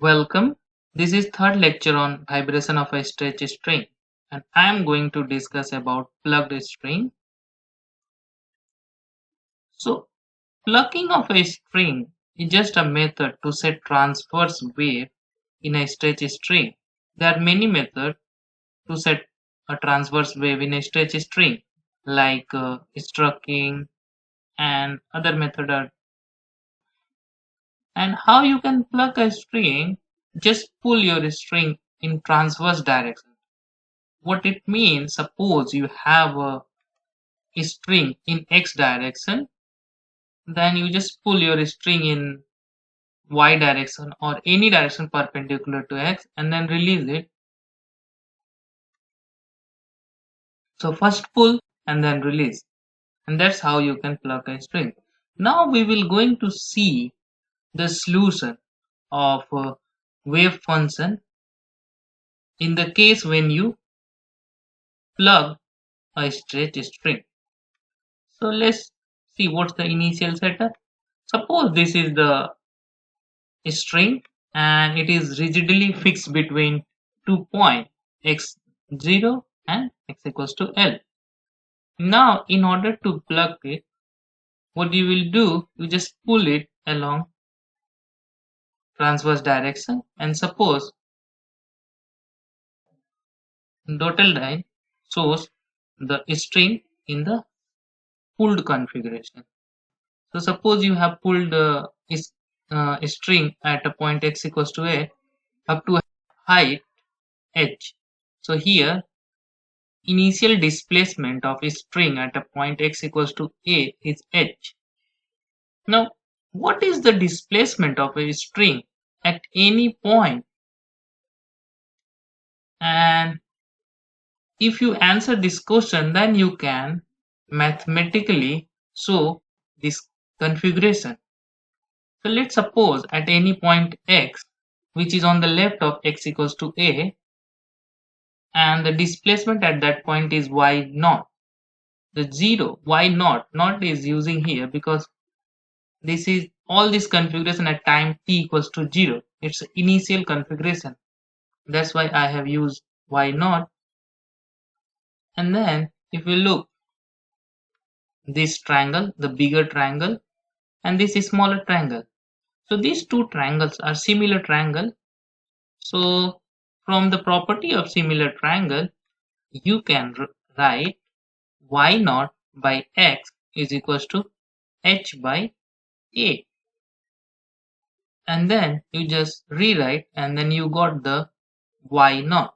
Welcome. This is third lecture on vibration of a stretch string, and I am going to discuss about plucked string. So, plucking of a string is just a method to set transverse wave in a stretch string. There are many methods to set a transverse wave in a stretch string, like strucking and other method are. And how you can pluck a string? Just pull your string in transverse direction. What it means, suppose you have a string in x direction, then you just pull your string in y direction or any direction perpendicular to x and then release it. So first pull and then release, and that's how you can pluck a string. Now we will going to see the solution of a wave function in the case when you plug a stretch string. So let's see what's the initial setup. Suppose this is the string and it is rigidly fixed between 2 points x0 and x equals to L. Now in order to plug it, what you will do, you just pull it along transverse direction, and suppose dotted line shows the string in the pulled configuration. So suppose you have pulled a string at a point x equals to a up to height h. So here initial displacement of a string at a point x equals to a is h. Now, what is the displacement of a string at any point? And if you answer this question, then you can mathematically show this configuration. So let's suppose at any point x, which is on the left of x equals to a, and the displacement at that point is y naught. The 0, y naught, not is using here because this is all this configuration at time t equals to 0. It's initial configuration. That's why I have used y naught. And then if we look this triangle, the bigger triangle, and this is smaller triangle. So these two triangles are similar triangle. So from the property of similar triangle, you can write y naught by x is equals to h by a. And then you just rewrite and then you got the y naught.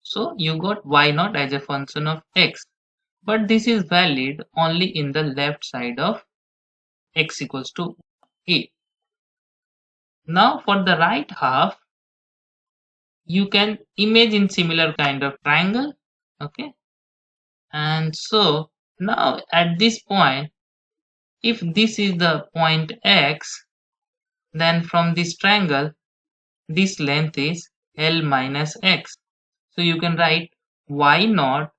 So you got y naught as a function of x, but this is valid only in the left side of x equals to a. Now for the right half, you can imagine similar kind of triangle. Okay, and so now at this point, if this is the point x, then from this triangle this length is L minus x. So you can write y naught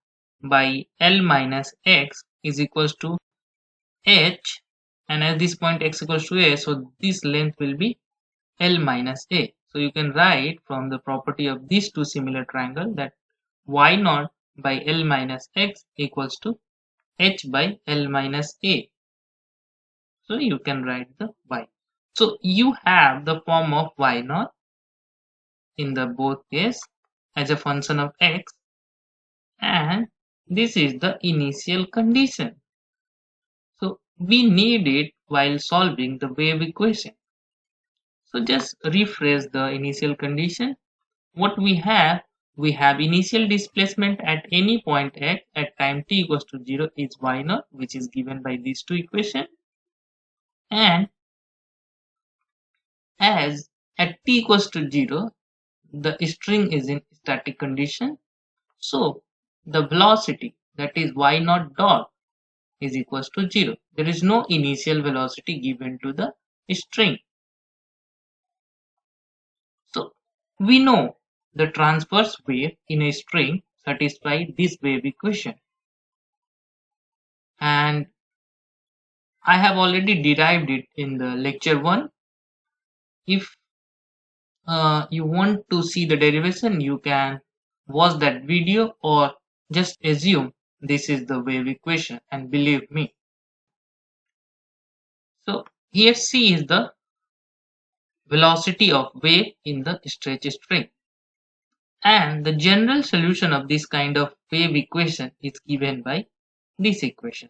by L minus x is equals to h, and at this point x equals to a, so this length will be L minus a. So you can write from the property of these two similar triangles that y naught by L minus x equals to h by L minus a. So you can write the y. So you have the form of y naught in the both case as a function of x, and this is the initial condition. So we need it while solving the wave equation. So just rephrase the initial condition. What we have initial displacement at any point x at time t equals to 0 is y naught, which is given by these two equations. And as at t equals to 0, the string is in static condition. So the velocity, that is y naught dot, is equals to 0. There is no initial velocity given to the string. So we know the transverse wave in a string satisfies this wave equation. And I have already derived it in the lecture 1. If you want to see the derivation, you can watch that video or just assume this is the wave equation, and believe me. So here c is the velocity of wave in the stretch string, and the general solution of this kind of wave equation is given by this equation,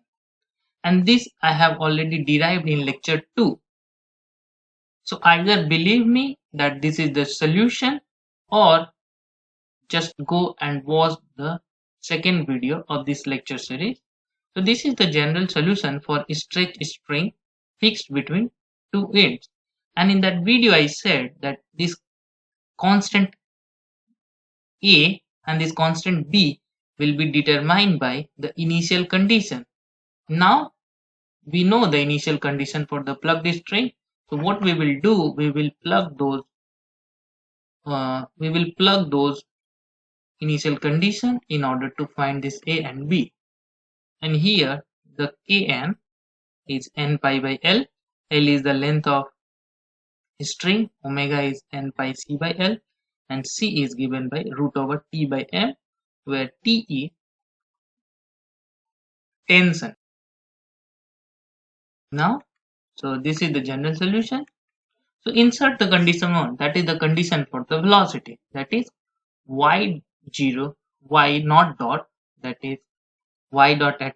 and this I have already derived in lecture 2. So either believe me that this is the solution, or just go and watch the second video of this lecture series. So this is the general solution for a stretch string fixed between two ends. And in that video I said that this constant A and this constant B will be determined by the initial condition. Now we know the initial condition for the plugged string. So what we will do, we will plug those initial condition in order to find this A and B. And here the Kn is n pi by L. L is the length of string, omega is n pi c by L, and C is given by root over T by M, where T is tension. Now, so this is the general solution. So insert the condition 1, that is the condition for the velocity, that is y0, y naught dot, that is y dot at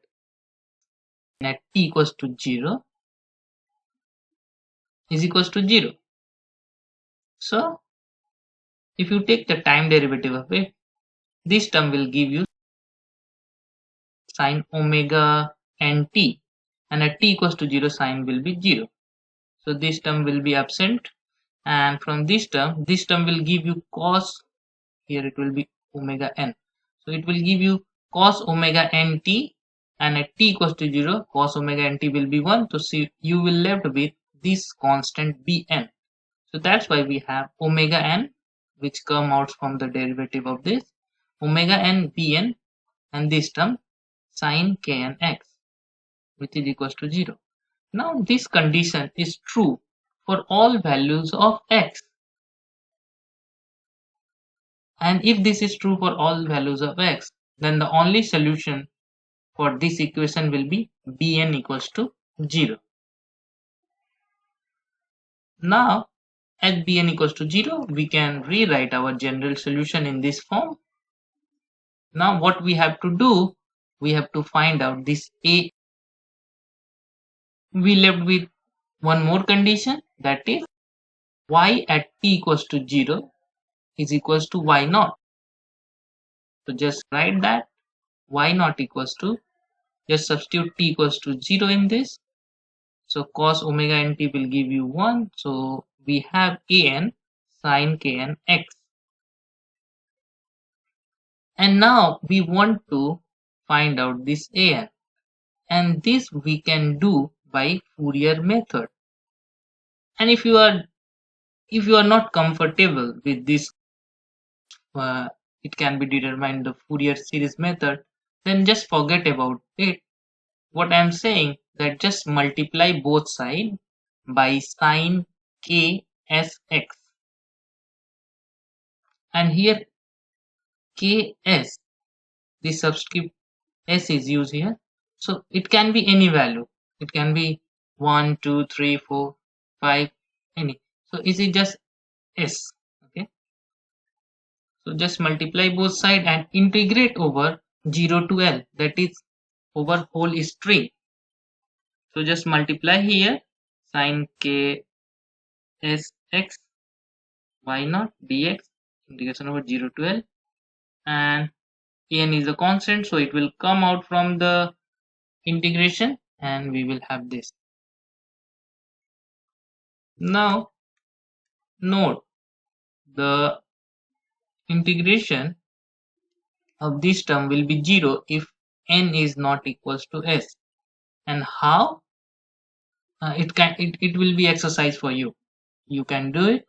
t equals to 0 is equals to 0. So if you take the time derivative of it, this term will give you sine omega nt, and at t equals to 0 sine will be 0. So this term will be absent, and from this term will give you cos, here it will be omega n. So it will give you cos omega nt, and at t equals to 0 cos omega nt will be 1. So see, you will left with this constant bn. So that's why we have omega n, which come out from the derivative of this omega n bn, and this term sine kn x, which is equals to 0. Now this condition is true for all values of x, and if this is true for all values of x, then the only solution for this equation will be bn equals to 0. Now as bn equals to 0, we can rewrite our general solution in this form. Now what we have to do, we have to find out this a. We left with one more condition, that is y at t equals to 0 is equals to y naught. So just write that y naught equals to, just substitute t equals to 0 in this. So cos omega nt will give you 1. So we have an sine kn x. And now we want to find out this an. And this we can do by Fourier method. And if you are not comfortable with this, it can be determined the Fourier series method, then just forget about it. What I am saying, that just multiply both sides by sine k s x, and here ks, the subscript s is used here, so it can be any value. It can be 1 2 3 4 5, any. So is it just s? Okay, so just multiply both sides and integrate over 0 to L, that is over whole string. So just multiply here sine k s x y naught dx, integration over 0 to L, and n is a constant, so it will come out from the integration, and we will have this. Now note, the integration of this term will be 0 if n is not equals to s. And how? It will be exercise for you. You can do it,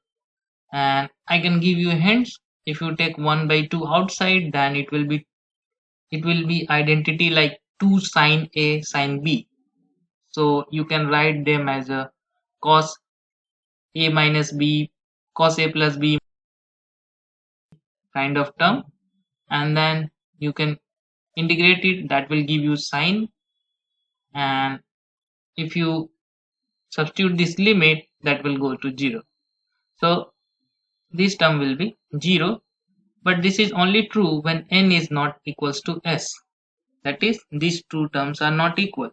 and I can give you hints. If you take 1 by 2 outside, then it will be identity like 2 sine a sine b. So you can write them as a cos a minus b, cos a plus b kind of term, and then you can integrate it. That will give you sine, and if you substitute this limit, that will go to 0. So this term will be 0, but this is only true when n is not equals to s. That is, these two terms are not equal.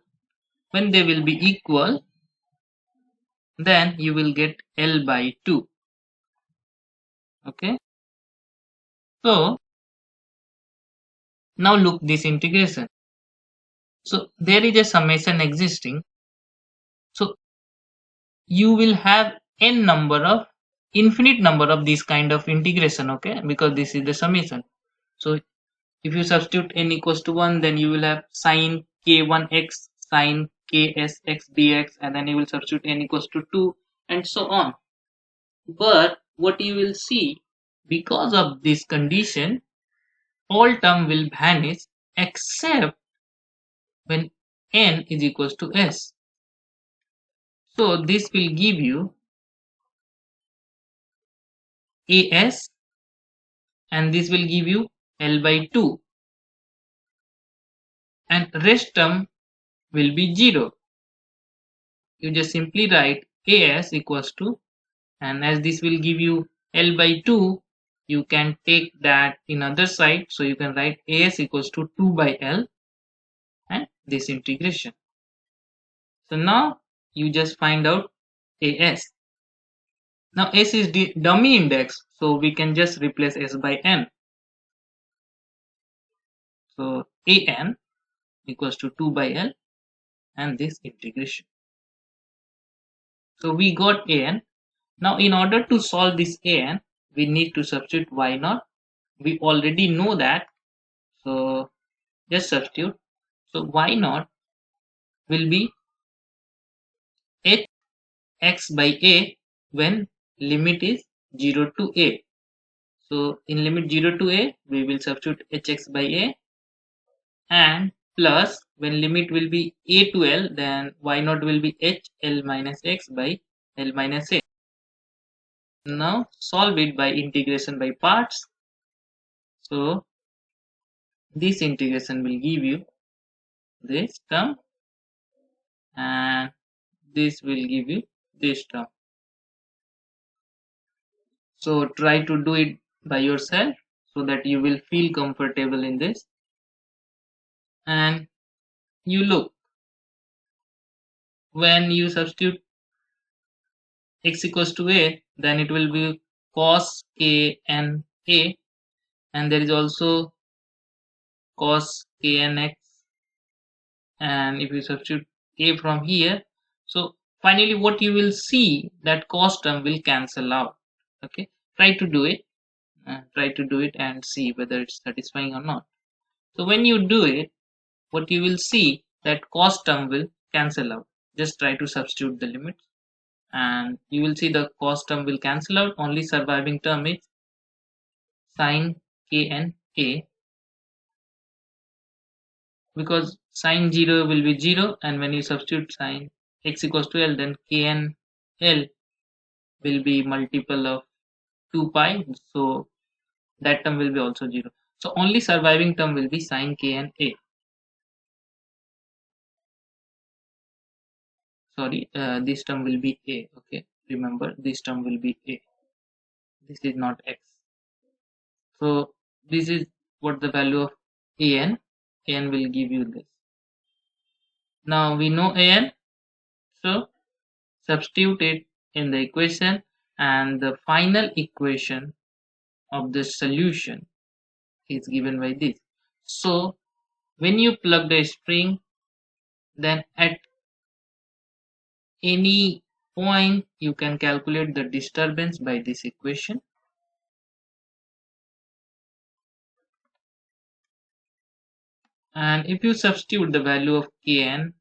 When they will be equal, then you will get L by 2. Okay. So now look this integration. So there is a summation existing. So you will have infinite number of these kind of integration, okay, because this is the summation. So if you substitute n equals to 1, then you will have sine k1x, sine ksx dx, and then you will substitute n equals to 2, and so on. But what you will see, because of this condition, all term will vanish except when n is equals to s. So this will give you as, and this will give you L by 2, and rest term will be 0. You just simply write as equals to, and as this will give you L by 2, you can take that in other side, so you can write as equals to 2 by L and this integration. So now you just find out as. Now s is the dummy index, so we can just replace s by n. So an equals to 2 by L and this integration. So we got an. Now in order to solve this an, we need to substitute y naught. We already know that, so just substitute. So y naught will be h x by a when limit is 0 to a. So in limit 0 to a, we will substitute hx by a, and plus when limit will be a to l, then y naught will be h l minus x by l minus a. Now solve it by integration by parts. So this integration will give you this term, and this will give you this term. So try to do it by yourself so that you will feel comfortable in this. And you look, when you substitute x equals to a, then it will be cos k n a, and there is also cos k n x, and if you substitute a from here, so finally what you will see, that cos term will cancel out. Okay, try to do it, and see whether it's satisfying or not. So when you do it, what you will see, that cos term will cancel out. Just try to substitute the limits, and you will see the cos term will cancel out. Only surviving term is sin k n a, because sin 0 will be 0, and when you substitute sin x equals to l, then k n l will be multiple of 2 pi, so that term will be also 0. So only surviving term will be sin k n a. Sorry, this term will be a. Okay, remember, this term will be a. This is not x. So this is what the value of an. An will give you this. Now we know an, so substitute it in the equation, and the final equation of the solution is given by this. So when you plug the string, then at any point you can calculate the disturbance by this equation. And if you substitute the value of kn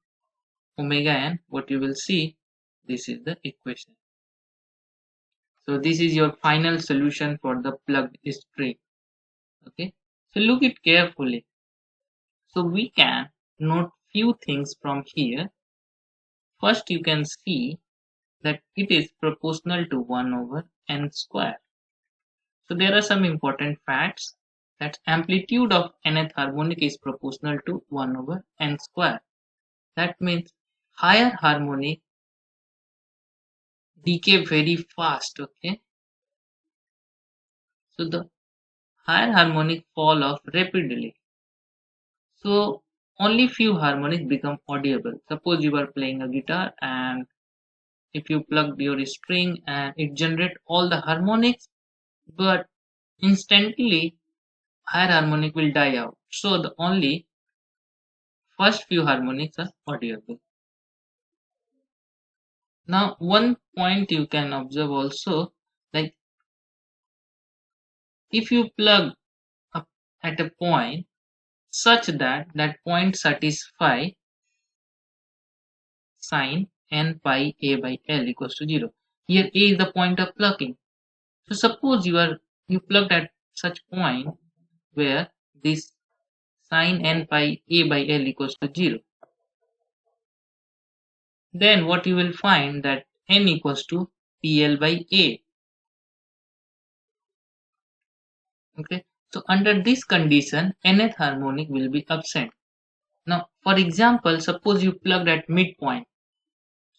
omega n, what you will see, this is the equation. So this is your final solution for the plugged string. Okay, so look it carefully. So we can note few things from here. First, you can see that it is proportional to 1 over n square. So there are some important facts that amplitude of nth harmonic is proportional to 1 over n square. That means higher harmonic decay very fast, okay? So the higher harmonic fall off rapidly. So only few harmonics become audible. Suppose you are playing a guitar and if you plug your string and it generates all the harmonics, but instantly higher harmonic will die out. So the only first few harmonics are audible. Now one point you can observe also, like if you plug up at a point such that that point satisfy sine n pi a by l equals to 0. Here a is the point of plucking. So suppose you plugged at such point where this sine n pi a by l equals to 0. Then what you will find that n equals to pl by a. Okay. So under this condition, nth harmonic will be absent. Now, for example, suppose you plugged at midpoint.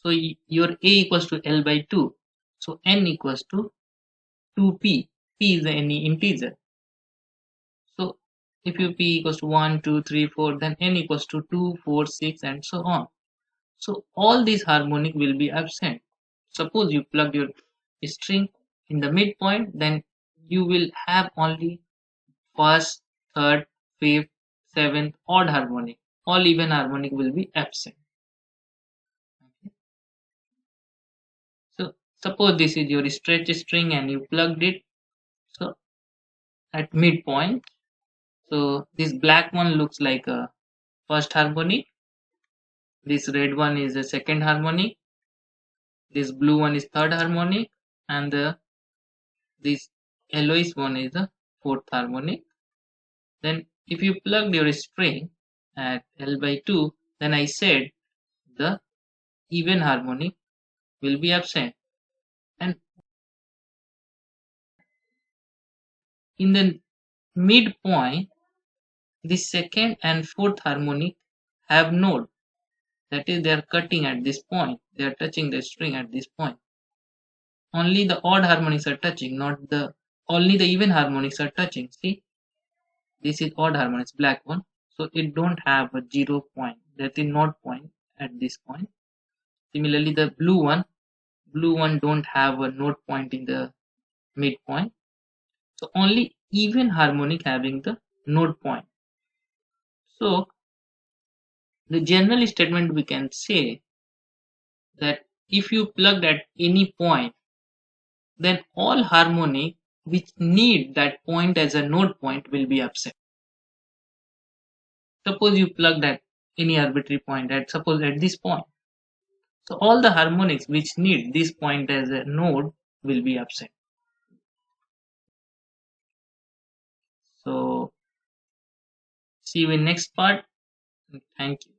So your a equals to l by 2. So n equals to 2p. P is any integer. So if you p equals to 1, 2, 3, 4, then n equals to 2, 4, 6, and so on. So all these harmonic will be absent. Suppose you plug your string in the midpoint, then you will have only first, third, fifth, seventh odd harmonic. All even harmonic will be absent. So suppose this is your stretch string and you plugged it. So at midpoint, so this black one looks like a first harmonic. This red one is a second harmonic. This blue one is third harmonic, and this yellowish one is the fourth harmonic. Then if you plug your string at L by 2, then I said the even harmonic will be absent. And in the midpoint, the second and fourth harmonic have node. That is, they are cutting at this point. They are touching the string at this point. Only the odd harmonics are touching, not the only the even harmonics are touching. See, this is odd harmonics, black one. So it don't have a 0 point. That is not point at this point. Similarly, the blue one don't have a node point in the midpoint. So only even harmonic having the node point. So the general statement we can say that if you plugged at any point, then all harmonic which need that point as a node point will be absent. Suppose you plugged at any arbitrary point at suppose at this point. So all the harmonics which need this point as a node will be absent. So see you in next part. Thank you.